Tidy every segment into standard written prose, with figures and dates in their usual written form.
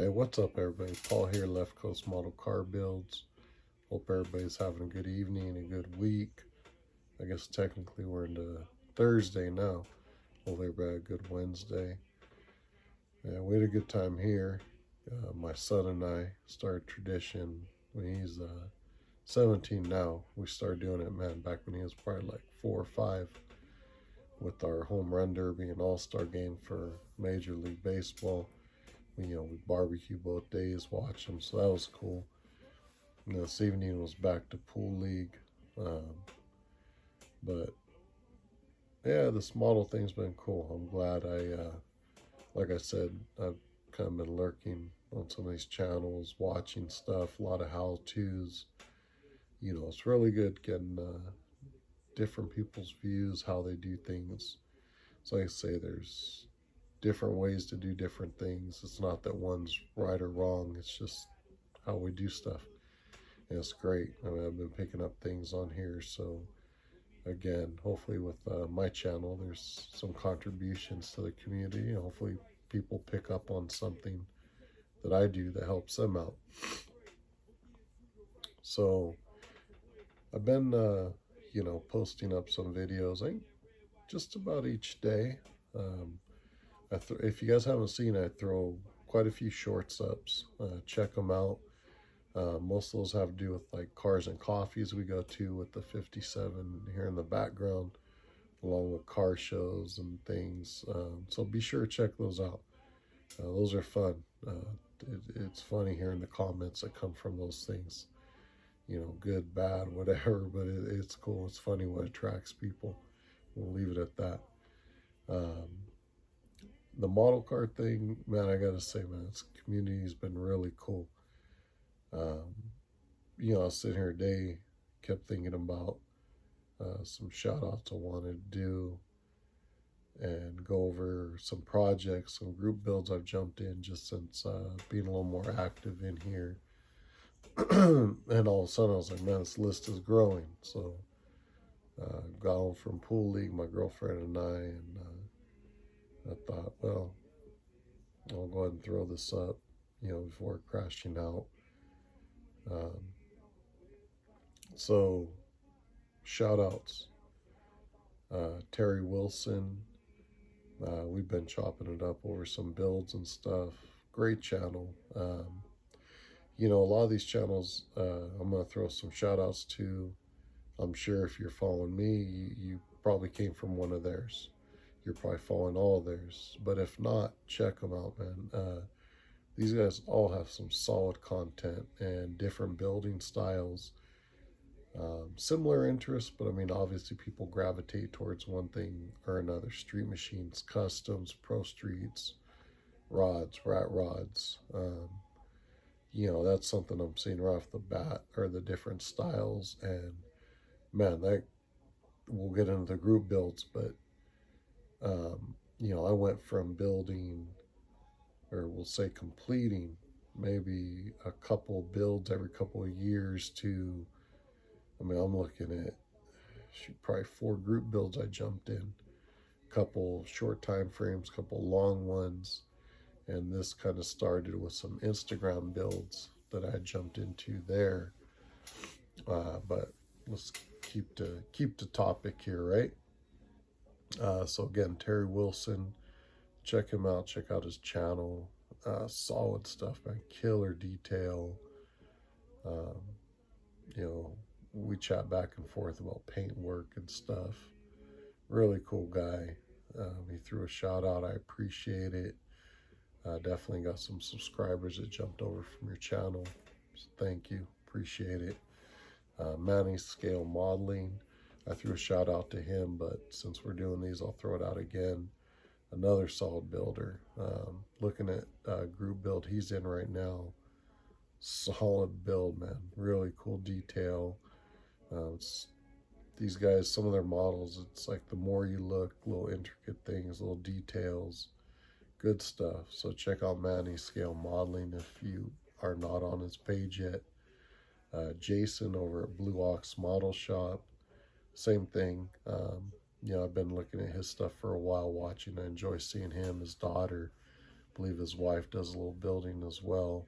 Hey, what's up, everybody? Paul here, Left Coast Model Car Builds. Hope everybody's having a good evening, a good week. I guess technically we're into Thursday now. Hope everybody had a good Wednesday. And we had a good time here. My son and I started tradition when he's 17 now. We started doing it, man, back when he was probably like 4 or 5, with our home run derby and all-star game for Major League Baseball. We barbecue both days, watch them, so that was cool. This evening was back to pool league, but yeah, this model thing's been cool. I'm glad like I said, I've kind of been lurking on some of these channels, watching stuff, a lot of how-tos. It's really good getting different people's views, how they do things. So like I say, there's different ways to do different things. It's not that one's right or wrong. It's just how we do stuff. And it's great. I mean, I've been picking up things on here. So again, hopefully with my channel, there's some contributions to the community. And hopefully people pick up on something that I do that helps them out. So I've been, posting up some videos, I think just about each day. If you guys haven't seen it, I throw quite a few shorts ups. Check them out. Most of those have to do with like cars and coffees we go to with the 57 here in the background, along with car shows and things. So be sure to check those out. Those are fun. It's funny hearing the comments that come from those things. Good, bad, whatever, but it's cool. It's funny what attracts people. We'll leave it at that. The model car thing, man, I gotta say, man, this community's been really cool. I was sitting here today, kept thinking about some shout outs I wanted to do and go over some projects, some group builds I've jumped in just since being a little more active in here. And all of a sudden I was like, man, this list is growing. So got home from pool league, my girlfriend and and I thought, well, I'll go ahead and throw this up, before crashing out. So, shout outs. Terry Wilson, we've been chopping it up over some builds and stuff. Great channel. A lot of these channels, I'm going to throw some shout outs to. I'm sure if you're following me, you probably came from one of theirs. You're probably following all of theirs. But if not, check them out, man. These guys all have some solid content and different building styles. Similar interests, but I mean, obviously people gravitate towards one thing or another. Street machines, customs, pro streets, rods, rat rods. That's something I'm seeing right off the bat, are the different styles. And man, that we'll get into the group builds, but I went from building, or we'll say completing, able a couple builds every couple of years to, I'm looking at probably 4 group builds I jumped in, couple short time frames, couple long ones, and this kind of started with some Instagram builds that I jumped into there. But let's keep the topic here, right? So again, Terry Wilson, check him out. Check out his channel. Solid stuff, man. Killer detail. We chat back and forth about paint work and stuff. Really cool guy. He threw a shout out. I appreciate it. Definitely got some subscribers that jumped over from your channel. So thank you. Appreciate it. Manny Scale Modeling. I threw a shout out to him, but since we're doing these, I'll throw it out again. Another solid builder. Looking at group build he's in right now. Solid build, man. Really cool detail. These guys, some of their models, it's like the more you look, little intricate things, little details, good stuff. So check out Manny Scale Modeling if you are not on his page yet. Jason over at Blue Ox Model Shop, same thing. I've been looking at his stuff for a while, watching. I enjoy seeing him, his daughter, believe his wife does a little building as well.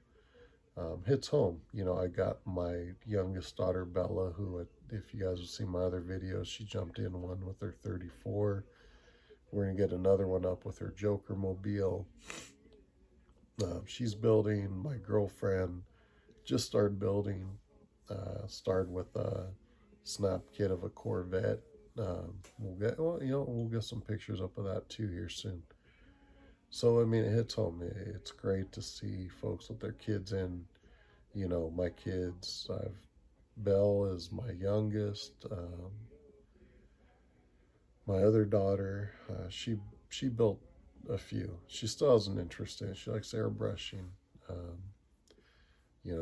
Hits home. I got my youngest daughter, Bella, who, if you guys have seen my other videos, she jumped in one with her 34. We're going to get another one up with her Joker Mobile. She's building. My girlfriend just started building. Started with a snap kit of a Corvette. We'll get some pictures up of that too here soon. So I mean, it hits home. It's great to see folks with their kids in. My kids. Belle is my youngest. My other daughter, she built a few. She still has an interest in it. She likes airbrushing. Um,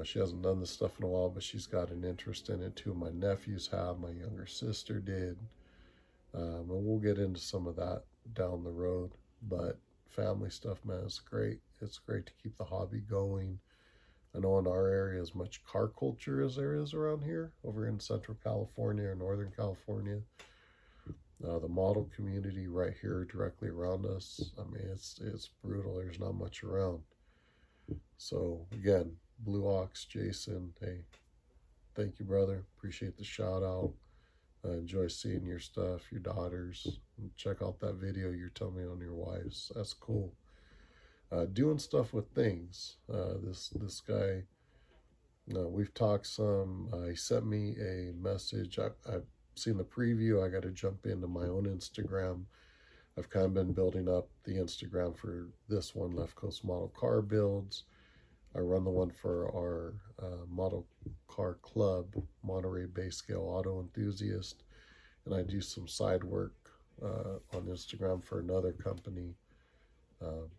she hasn't done this stuff in a while, but she's got an interest in it. Two of my nephews have. My younger sister did. And we'll get into some of that down the road. But family stuff, man, it's great. It's great to keep the hobby going. I know in our area as much car culture as there is around here, over in Central California or Northern California. The model community right here directly around us, I mean, it's brutal. There's not much around. So again, Blue Ox, Jason, hey, thank you, brother. Appreciate the shout out. Enjoy seeing your stuff, your daughters. Check out that video you're telling me on your wives. That's cool. Doing stuff with things. This guy, we've talked some. He sent me a message. I've seen the preview. I got to jump into my own Instagram. I've kind of been building up the Instagram for this one, Left Coast Model Car Builds. I run the one for our Model Car Club, Monterey Bay Scale Auto Enthusiast, and I do some side work on Instagram for another company,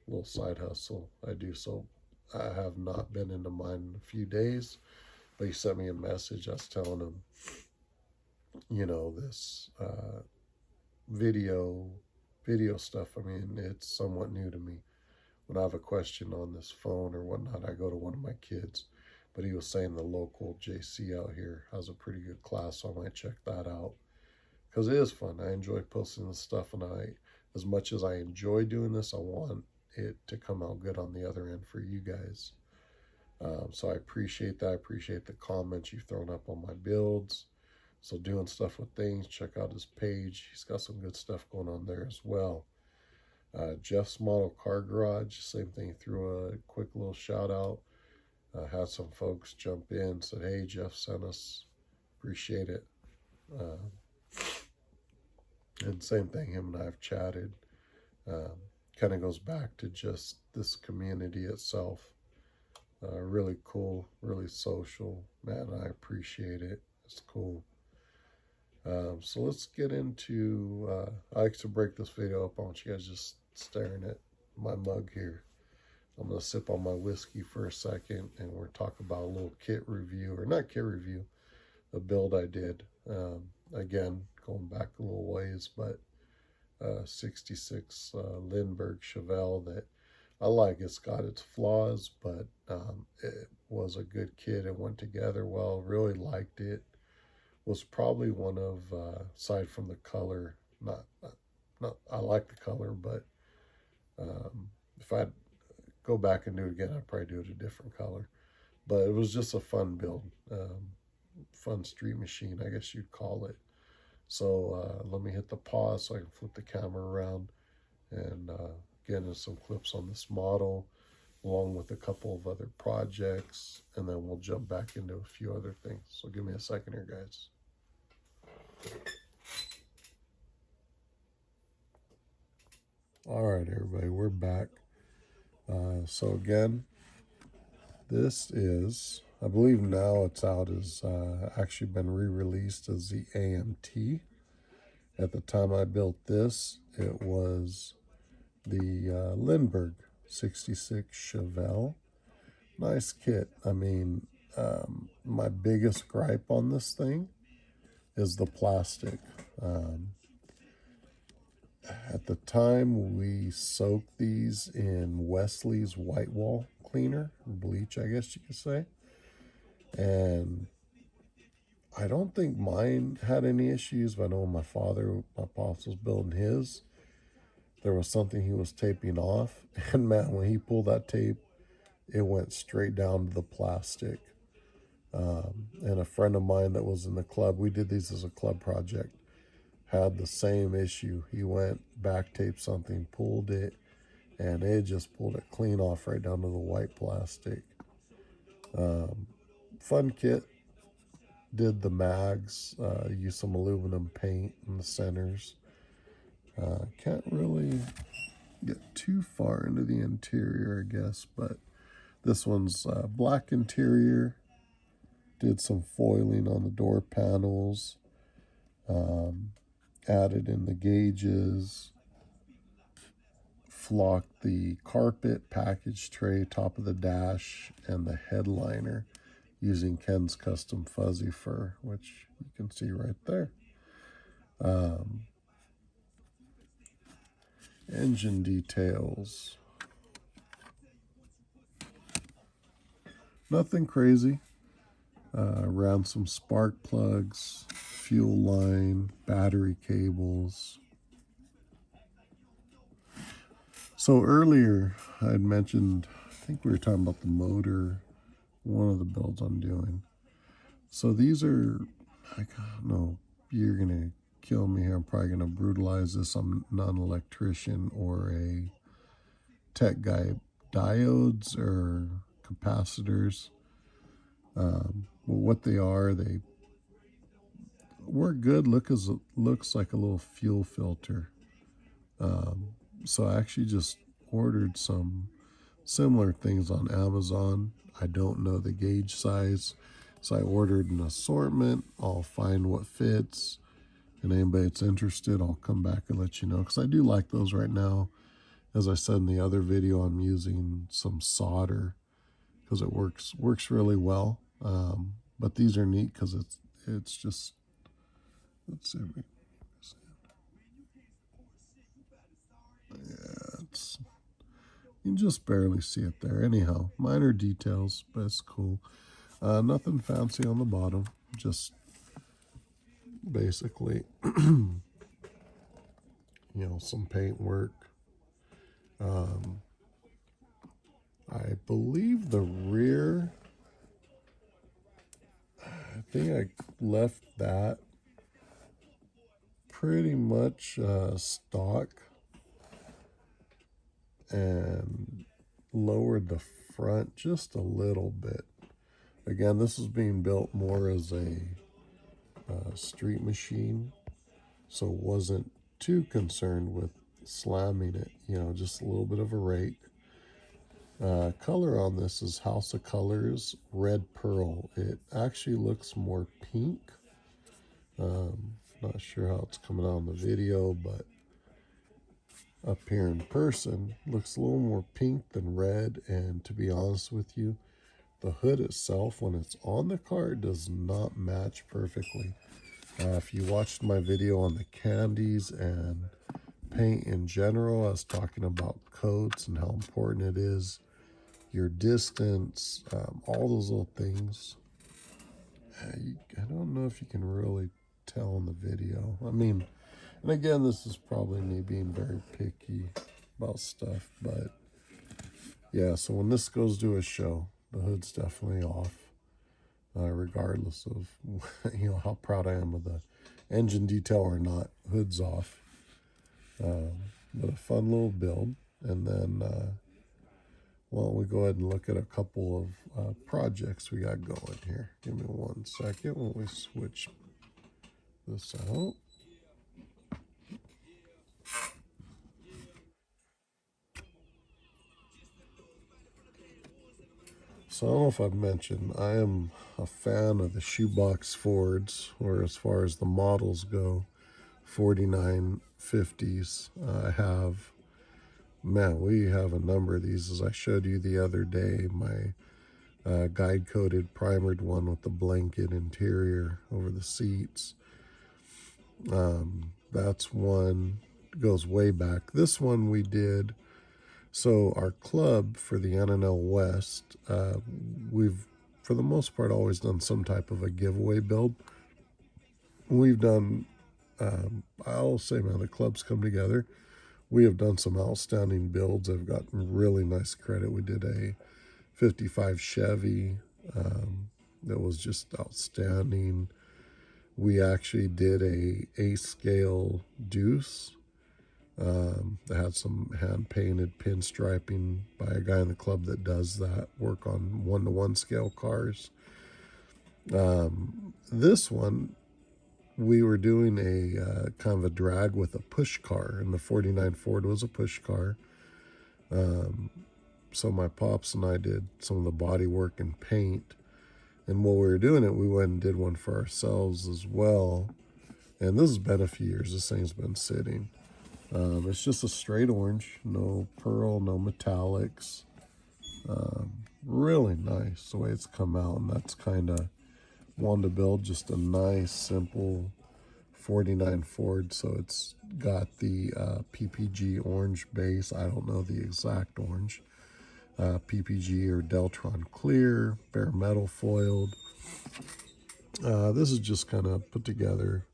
little side hustle I do. So I have not been into mine in a few days, but he sent me a message. I was telling him, this video stuff, I mean, it's somewhat new to me. When I have a question on this phone or whatnot, I go to one of my kids. But he was saying the local JC out here has a pretty good class, so I might check that out. Because it is fun. I enjoy posting this stuff, and as much as I enjoy doing this, I want it to come out good on the other end for you guys. So I appreciate that. I appreciate the comments you've thrown up on my builds. So doing stuff with things, check out his page. He's got some good stuff going on there as well. Jeff's Model Car Garage, same thing, threw a quick little shout out. Had some folks jump in, said, hey, Jeff sent us, appreciate it. And same thing, him and I have chatted. Kind of goes back to just this community itself. Really cool, really social. Man, I appreciate it. It's cool. So let's get into, I like to break this video up. I want you guys just staring at my mug here. I'm going to sip on my whiskey for a second, and we're talking about a little kit review, or not kit review, a build I did. Again, going back a little ways, but 66 Lindbergh Chevelle that I like. It's got its flaws, but it was a good kit. It went together well. Really liked it. Was probably one of, aside from the color, not I like the color, but if I'd go back and do it again, I'd probably do it a different color. But it was just a fun build, fun street machine, I guess you'd call it. So let me hit the pause so I can flip the camera around and get into some clips on this model, along with a couple of other projects, and then we'll jump back into a few other things. So give me a second here, guys. All right, everybody, we're back. So again, this is, I believe now it's out as actually been re-released as the AMT. At the time I built this, it was the Lindbergh 66 Chevelle. Nice kit. I mean, my biggest gripe on this thing is the plastic. At the time, we soaked these in Wesley's white wall cleaner, bleach, I guess you could say. And I don't think mine had any issues, but I know my pops was building his. there was something he was taping off, and man, when he pulled that tape, it went straight down to the plastic. And a friend of mine that was in the club, we did these as a club project, had the same issue. He went back taped something, pulled it, and it just pulled it clean off right down to the white plastic. Fun kit. Did the mags, used some aluminum paint in the centers. Can't really get too far into the interior, I guess, but this one's black interior. Did some foiling on the door panels. Added in the gauges. Flocked the carpet, package tray, top of the dash, and the headliner using Ken's Kustom fuzzy fur, which you can see right there. Engine details. Nothing crazy. Around some spark plugs, fuel line, battery cables. So earlier I had mentioned, I think we were talking about the motor, one of the builds I'm doing. So these are, I don't know, you're going to kill me here. I'm probably going to brutalize this. I'm not an electrician or a tech guy. Diodes or capacitors. Well, what they are, they work good. Looks like a little fuel filter. So I actually just ordered some similar things on Amazon. I don't know the gauge size, so I ordered an assortment. I'll find what fits, and anybody that's interested, I'll come back and let you know, because I do like those right now. As I said in the other video, I'm using some solder because it works really well. But these are neat because it's just, let's see. Yeah, you can just barely see it there. Anyhow, minor details, but it's cool. Nothing fancy on the bottom, just basically, some paint work. I believe the rear, I think I left that pretty much stock and lowered the front just a little bit. Again, this is being built more as a street machine, so wasn't too concerned with slamming it, just a little bit of a rake. Color on this is House of Colors Red Pearl. It actually looks more pink. Not sure how it's coming out in the video, but up here in person looks a little more pink than red. And to be honest with you, the hood itself, when it's on the car, does not match perfectly. If you watched my video on the candies and paint in general, I was talking about coats and how important it is, your distance, all those little things. I don't know if you can really tell in the video. I mean, and again, this is probably me being very picky about stuff, but yeah, so when this goes to a show, the hood's definitely off, regardless of how proud I am of the engine detail or not. Hood's off. But a fun little build. And then why don't we go ahead and look at a couple of projects we got going here. Give me 1 second when we switch this out. So I don't know if I've mentioned, I am a fan of the shoebox Fords, or as far as the models go, 4950s. We have a number of these, as I showed you the other day, my guide-coated primered one with the blanket interior over the seats. That's one, goes way back. This one we did, so our club for the N.Y.S, we've, for the most part, always done some type of a giveaway build. We've done, I'll say, man, the clubs come together. we have done some outstanding builds. I've gotten really nice credit. We did a 55 Chevy that was just outstanding. We actually did a scale Deuce that had some hand painted pinstriping by a guy in the club that does that work on 1-to-1 scale cars. This one, we were doing a kind of a drag with a push car, and the 49 Ford was a push car. So my pops and I did some of the body work and paint. And while we were doing it, we went and did one for ourselves as well. And this has been a few years. This thing's been sitting. It's just a straight orange, no pearl, no metallics. Really nice the way it's come out, and that's kind of wanted to build just a nice, simple 49 Ford. So it's got the PPG orange base. I don't know the exact orange. PPG or Deltron clear, bare metal foiled. This is just kind of put together.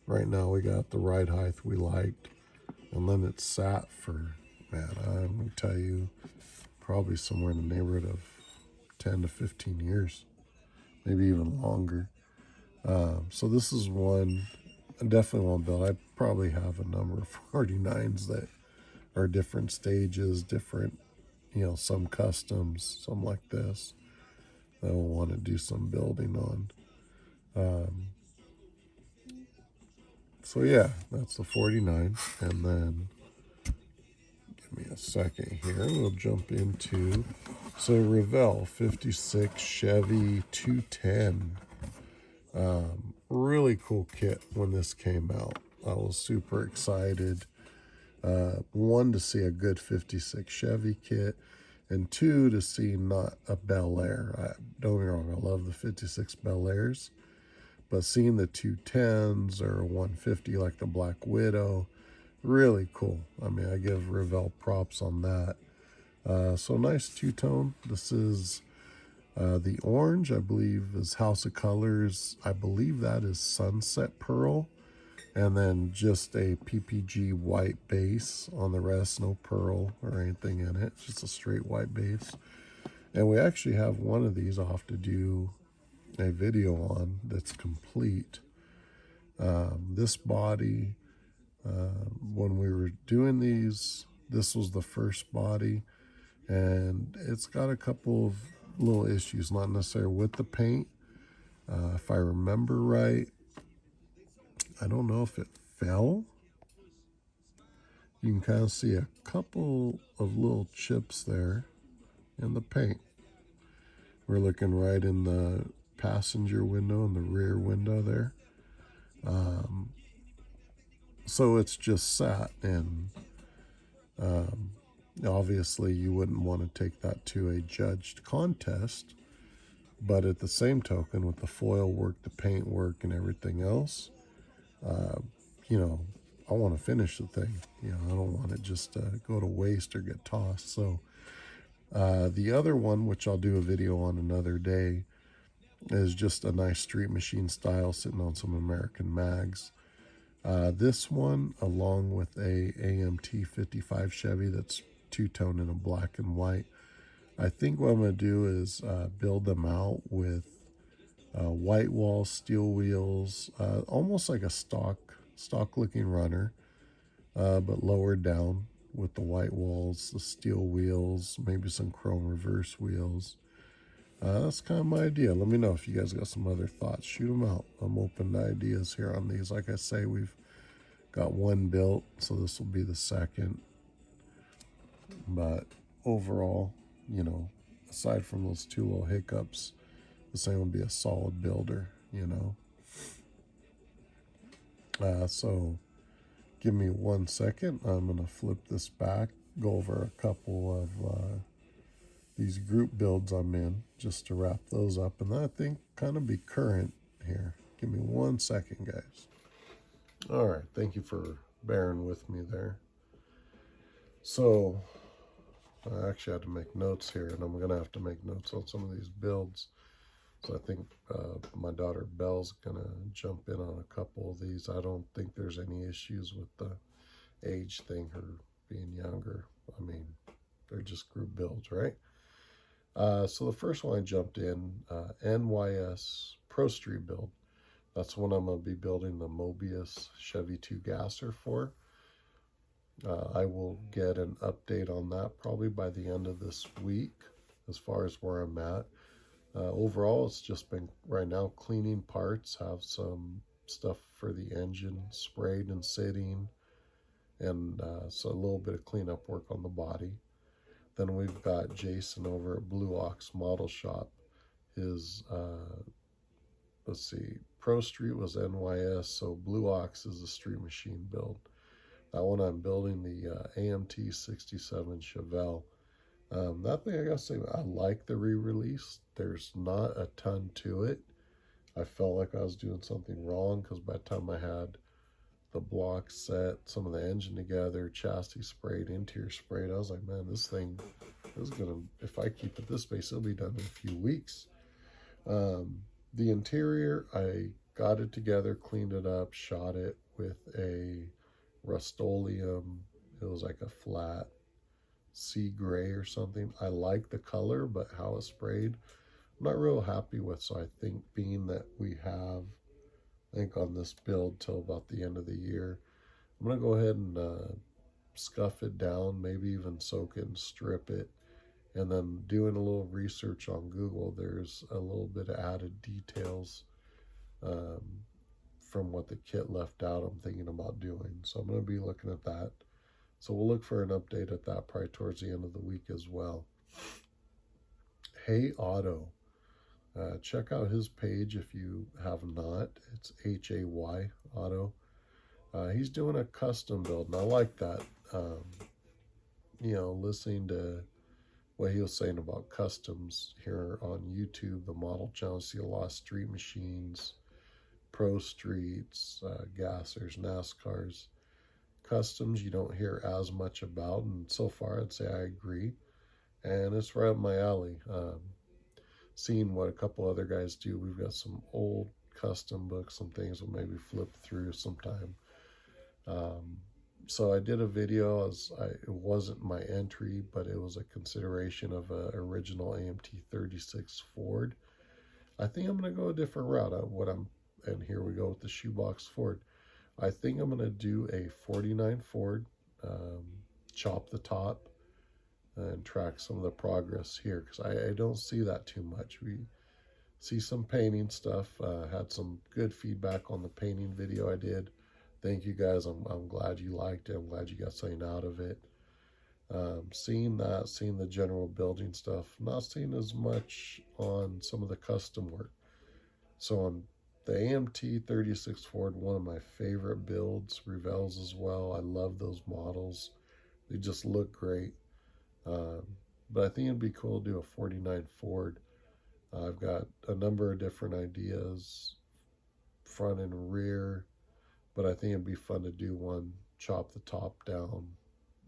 Right now we got the ride height we liked. And then it sat for, man, I'm going to tell you, probably somewhere in the neighborhood of 10 to 15 years, maybe even longer. So this is one I definitely want to build. I probably have a number of 49s that are different stages, different, some customs, some like this that I want to do some building on. So yeah, that's the 49. And then give me a second here. We'll jump into, so Revell 56 Chevy 210. Really cool kit when this came out. I was super excited. One, to see a good 56 Chevy kit, and two, to see not a Bel Air. Don't get me wrong, I love the 56 Bel Airs, but seeing the 210s or a 150 like the Black Widow, really cool. I mean, I give Revell props on that. So nice two-tone. This is the orange, I believe, is House of Colors. I believe that is Sunset Pearl. And then just a PPG white base on the rest, no pearl or anything in it, just a straight white base. And we actually have one of these I'll have to do a video on that's complete. This body, when we were doing these, this was the first body, and it's got a couple of little issues, not necessarily with the paint. If I remember right, I don't know if it fell. You can kind of see a couple of little chips there in the paint. We're looking right in the passenger window and the rear window there. So it's just sat, and obviously you wouldn't want to take that to a judged contest, but at the same token, with the foil work, the paint work, and everything else, I want to finish the thing. I don't want it just to go to waste or get tossed. So the other one, which I'll do a video on another day, is just a nice street machine style sitting on some American mags. This one, along with a AMT 55 Chevy that's two-tone in a black and white, I think what I'm going to do is build them out with white walls, steel wheels, almost like a stock looking runner, but lowered down with the white walls, the steel wheels, maybe some chrome reverse wheels. That's kind of my idea. Let me know if you guys got some other thoughts. Shoot them out. I'm open to ideas here on these. Like I say, we've got one built, so this will be the second. But overall, aside from those two little hiccups, this thing will be a solid builder, So give me 1 second. I'm going to flip this back, go over a couple of these group builds I'm in, just to wrap those up, and then I think kind of be current here. Give me 1 second, guys. All right, thank you for bearing with me there. So I actually had to make notes here, and I'm gonna have to make notes on some of these builds. So I think my daughter Belle's gonna jump in on a couple of these. I don't think there's any issues with the age thing, her being younger. I mean, they're just group builds, right? So the first one I jumped in, N.Y.S. Pro Street build. That's when I'm going to be building the Mobius Chevy 2 gasser for. I will get an update on that probably by the end of this week as far as where I'm at. Overall, it's just been right now cleaning parts, have some stuff for the engine sprayed and sitting, and so a little bit of cleanup work on the body. Then we've got Jason over at Blue Ox Model Shop. His, let's see, Pro Street was N.Y.S, so Blue Ox is a street machine build. That one I'm building the AMT 67 Chevelle. That thing, I gotta say, I like the re-release. There's not a ton to it. I felt like I was doing something wrong because by the time I had the block set, some of the engine together, chassis sprayed, interior sprayed, I was like, man, this thing is gonna, if I keep it this pace, it'll be done in a few weeks. The interior, I got it together, cleaned it up, shot it with a Rust-Oleum. It was like a flat sea gray or something. I like the color, but how it sprayed, I'm not real happy with. So I think being that we have, I think on this build till about the end of the year, I'm gonna go ahead and scuff it down, maybe even soak it and strip it. And then doing a little research on Google, there's a little bit of added details from what the kit left out I'm thinking about doing. So I'm going to be looking at that. So we'll look for an update at that probably towards the end of the week as well. Hey Auto. Check out his page if you have not. It's Hay Auto. He's doing a custom build, and I like that. You know, listening to what he was saying about customs here on YouTube, the model channel, see a lot of street machines, pro streets, gassers, NASCARs. Customs you don't hear as much about, and so far I'd say I agree. And it's right up my alley. Seeing what a couple other guys do, we've got some old custom books, some things we'll maybe flip through sometime. So I did a video, it wasn't my entry, but it was a consideration of an original AMT 36 Ford. I think I'm going to go a different route. And here we go with the shoebox Ford. I think I'm going to do a 49 Ford, chop the top, and track some of the progress here, because I don't see that too much. We see some painting stuff, had some good feedback on the painting video I did. Thank you guys. I'm glad you liked it. I'm glad you got something out of it. Seeing that, seeing the general building stuff, not seeing as much on some of the custom work. So on the AMT 36 Ford, one of my favorite builds, Revels as well. I love those models. They just look great. But I think it'd be cool to do a 49 Ford. I've got a number of different ideas, front and rear. But I think it'd be fun to do one, chop the top down,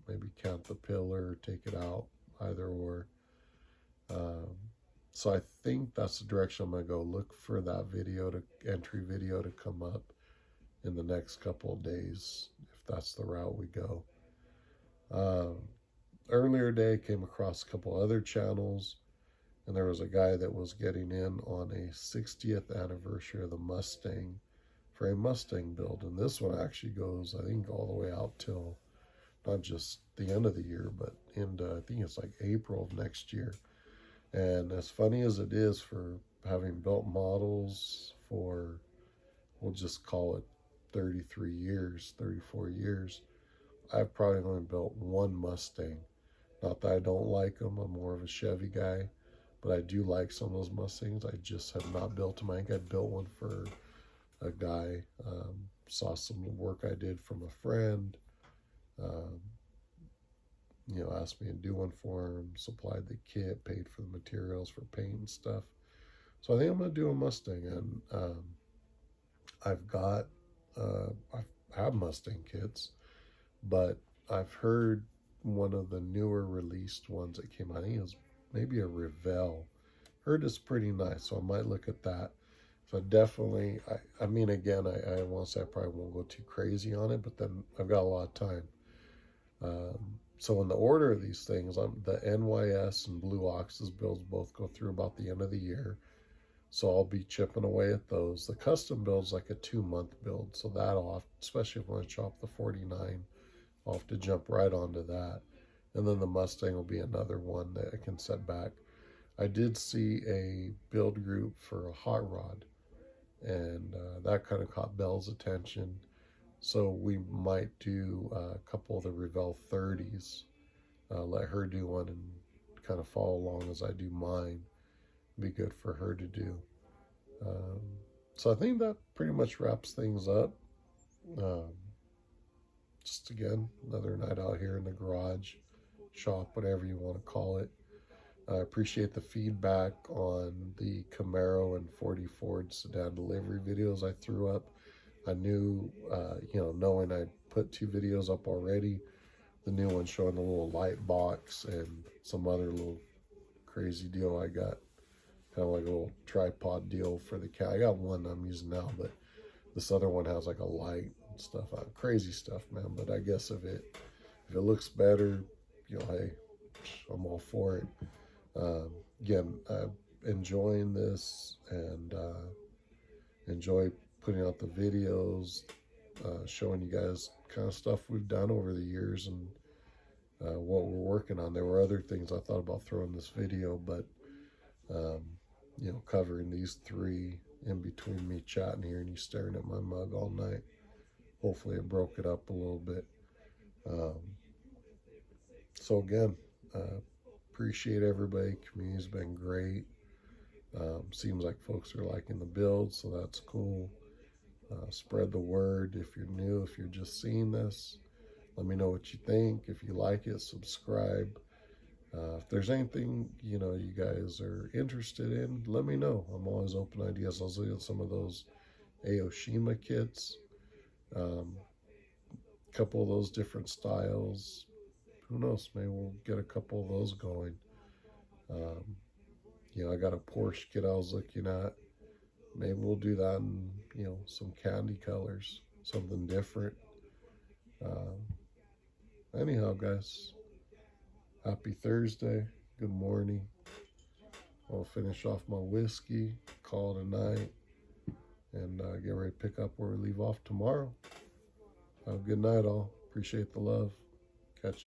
maybe count the pillar, take it out, either or. So I think that's the direction I'm going to go. Look for that entry video to come up in the next couple of days, if that's the route we go. Earlier today, came across a couple other channels, and there was a guy that was getting in on a 60th anniversary of the Mustang, for a Mustang build, and this one actually goes, I think, all the way out till not just the end of the year, but into, I think it's like April of next year. And as funny as it is, for having built models for, we'll just call it 33 years, 34 years, I've probably only built one Mustang. Not that I don't like them, I'm more of a Chevy guy, but I do like some of those Mustangs. I just have not built them. I think I built one for a guy, saw some work I did from a friend, you know, asked me to do one for him, supplied the kit, paid for the materials for paint and stuff. So I think I'm going to do a Mustang, and I've had Mustang kits, but I've heard one of the newer released ones that came out, I think it was maybe a Revell. Heard it's pretty nice, so I might look at that. So definitely, I mean, again, I want to say I probably won't go too crazy on it, but then I've got a lot of time. So in the order of these things, the N.Y.S and Blue Ox's builds both go through about the end of the year. So I'll be chipping away at those. The Kustom build's like a 2-month build. So that'll have, especially if I want to chop the 49, I'll have to jump right onto that. And then the Mustang will be another one that I can set back. I did see a build group for a hot rod, and that kind of caught Belle's attention. So we might do a couple of the Revell 30s, let her do one and kind of follow along as I do mine. Be good for her to do. Um, so I think that pretty much wraps things up. Um, just again, another night out here in the garage, shop, whatever you want to call it. I appreciate the feedback on the Camaro and 40 Ford sedan delivery videos I threw up. I knew, knowing I put 2 videos up already, the new one showing the little light box and some other little crazy deal I got, kind of like a little tripod deal for the cat. I got one I'm using now, but this other one has like a light and stuff. Crazy stuff, man. But I guess if it looks better, hey, I'm all for it. Again, enjoying this and enjoy putting out the videos, showing you guys kind of stuff we've done over the years and what we're working on. There were other things I thought about throwing this video, but covering these 3 in between me chatting here and you staring at my mug all night. Hopefully it broke it up a little bit. So again, appreciate everybody. Community's been great. Seems like folks are liking the build, so that's cool. Spread the word. If you're new, if you're just seeing this, let me know what you think. If you like it, subscribe. If there's anything you guys are interested in, let me know. I'm always open to ideas. I was looking at some of those Aoshima kits, couple of those different styles. Who knows? Maybe we'll get a couple of those going. I got a Porsche kit I was looking at. Maybe we'll do that in some candy colors, something different. Anyhow, guys, happy Thursday. Good morning. I'll finish off my whiskey, call it a night, and get ready to pick up where we leave off tomorrow. Have a good night, all. Appreciate the love.